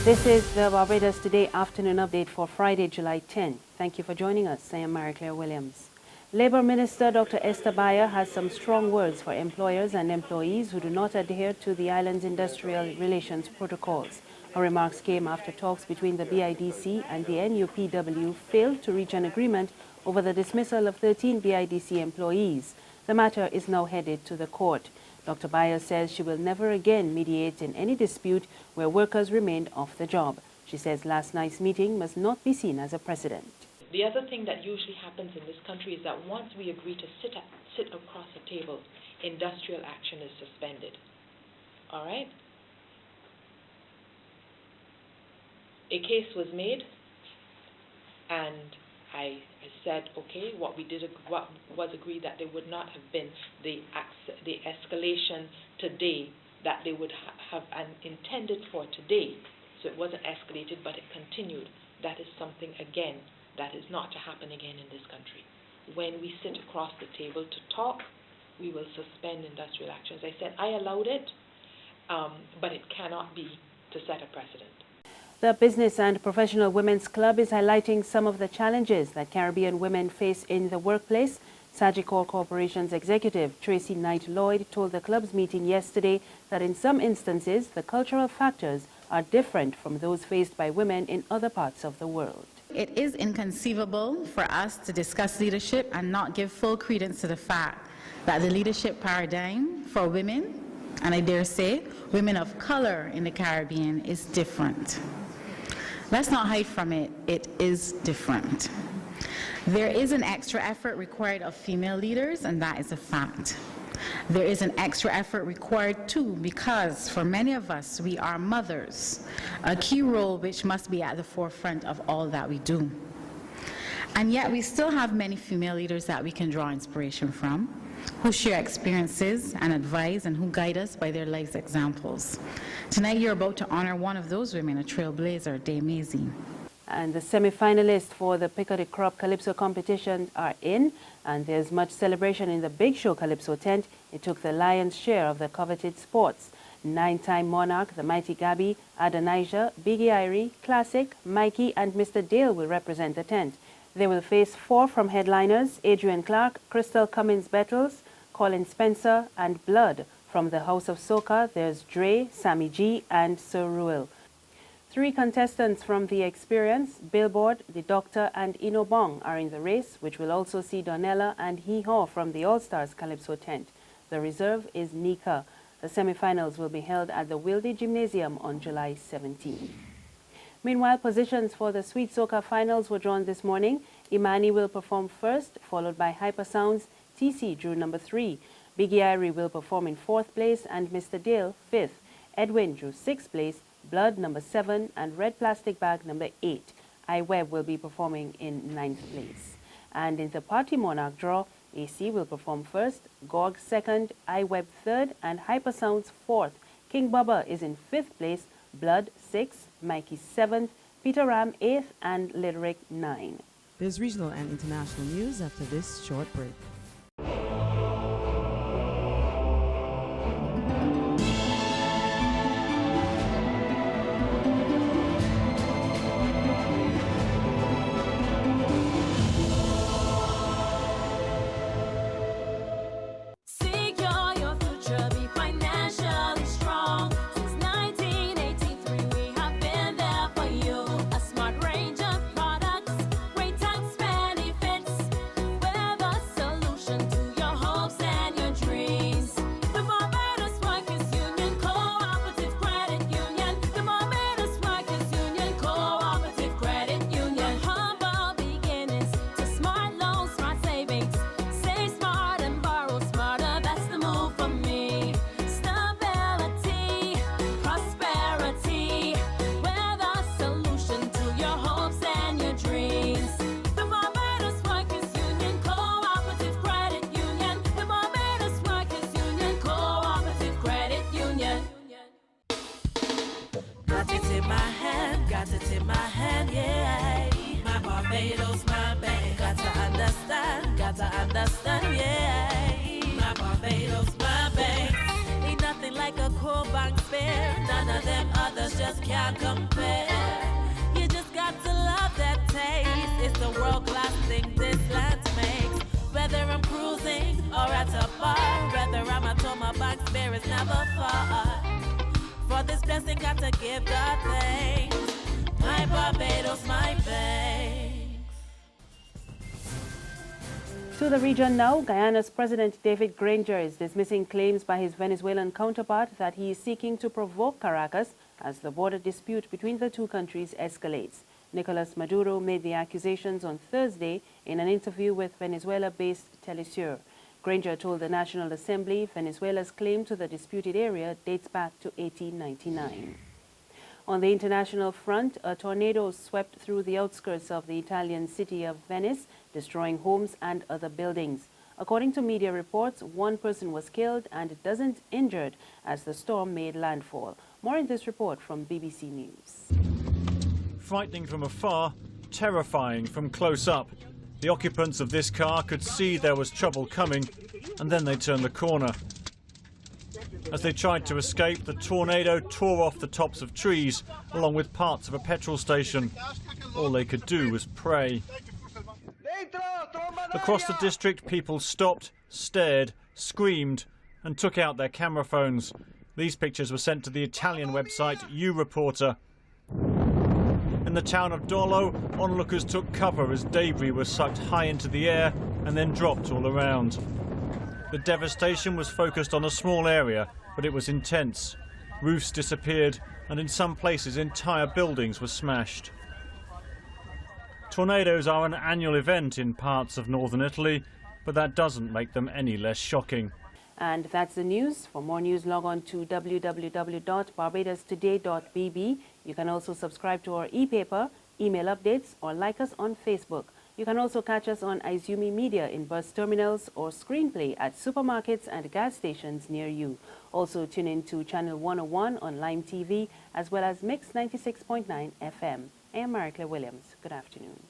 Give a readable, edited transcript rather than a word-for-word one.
This is the Barbados Today afternoon update for Friday, July 10. Thank you for joining us. I am Mary Claire Williams. Labour Minister Dr. Esther Bayer has some strong words for employers and employees who do not adhere to the island's industrial relations protocols. Her remarks came after talks between the BIDC and the NUPW failed to reach an agreement over the dismissal of 13 BIDC employees. The matter is now headed to the court. Dr. Bayer says she will never again mediate in any dispute where workers remained off the job. She says last night's meeting must not be seen as a precedent. The other thing that usually happens in this country is that once we agree to sit across the table, industrial action is suspended. All right? A case was made, and I said, okay, what was agreed that there would not have been the escalation today that they would have intended for today. So it wasn't escalated, but it continued. That is something, again, that is not to happen again in this country. When we sit across the table to talk, we will suspend industrial actions. I said I allowed it, but it cannot be to set a precedent. The Business and Professional Women's Club is highlighting some of the challenges that Caribbean women face in the workplace. Sagicor Corporation's executive, Tracy Knight-Lloyd, told the club's meeting yesterday that in some instances, the cultural factors are different from those faced by women in other parts of the world. It is inconceivable for us to discuss leadership and not give full credence to the fact that the leadership paradigm for women, and I dare say women of color in the Caribbean, is different. Let's not hide from it. It is different. There is an extra effort required of female leaders, and that is a fact. There is an extra effort required too because for many of us, we are mothers, a key role which must be at the forefront of all that we do. And yet we still have many female leaders that we can draw inspiration from, who share experiences and advice and who guide us by their life's examples. Tonight you're about to honor one of those women, a trailblazer, Dame Maisie. And the semi-finalists for the Pic'O Calypso competition are in, and there's much celebration in the Big Show Calypso tent. It took the lion's share of the coveted sports. 9-time monarch, the mighty Gabby, Adonijah, Biggie Irie, Classic, Mikey, and Mr. Dale will represent the tent. They will face 4 from headliners, Adrian Clark, Crystal Cummins-Bettles, Colin Spencer, and Blood. From the House of Soca, there's Dre, Sammy G, and Sir Ruel. 3 contestants from The Experience, Billboard, The Doctor, and Ino Bong are in the race, which will also see Donella and Hee Haw from the All-Stars Calypso tent. The reserve is Nika. The semi-finals will be held at the Wilde Gymnasium on July 17. Meanwhile, positions for the Sweet Soca finals were drawn this morning. Imani will perform first, followed by Hypersounds. TC drew number 3. Biggie Irie will perform in 4th place and Mr. Dale 5th. Edwin drew 6th place, Blood number 7, and Red Plastic Bag number 8. iWeb will be performing in 9th place. And in the Party Monarch draw, AC will perform first, Gorg 2nd, iWeb 3rd, and Hypersounds 4th. King Bubba is in 5th place, Blood 6th, Mikey 7th, Peter Ram 8th, and Lyric 9. There's regional and international news after this short break. Barbados, my babe. Got to understand, yeah. My Barbados, my babe. Ain't nothing like a core bank spare. None of them others. just can't compare. You just got to love that taste. It's a world-class thing this land makes. Whether I'm cruising or at a bar, whether I'm at home, my back spirit's never far. For this blessing, got to give God thanks. My Barbados, my banks. To the region now, Guyana's President David Granger is dismissing claims by his Venezuelan counterpart that he is seeking to provoke Caracas as the border dispute between the two countries escalates. Nicolas Maduro made the accusations on Thursday in an interview with Venezuela-based Calypso. Granger told the National Assembly Venezuela's claim to the disputed area dates back to 1899. On the international front, a tornado swept through the outskirts of the Italian city of Venice, destroying homes and other buildings. According to media reports, one person was killed and dozens injured as the storm made landfall. More in this report from BBC News. Frightening from afar, terrifying from close up. The occupants of this car could see there was trouble coming, and then they turned the corner. As they tried to escape, the tornado tore off the tops of trees, along with parts of a petrol station. All they could do was pray. Across the district, people stopped, stared, screamed, and took out their camera phones. These pictures were sent to the Italian website YouReporter. In the town of Dolo, onlookers took cover as debris was sucked high into the air and then dropped all around. The devastation was focused on a small area, but it was intense. Roofs disappeared, and in some places entire buildings were smashed. Tornadoes are an annual event in parts of northern Italy, but that doesn't make them any less shocking. And that's the news. For more news, log on to www.barbadostoday.bb. You can also subscribe to our e-paper, email updates, or like us on Facebook. You can also catch us on Izumi Media in bus terminals or Screenplay at supermarkets and gas stations near you. Also tune in to Channel 101 on Lime TV as well as Mix 96.9 FM. I am Maricla Williams. Good afternoon.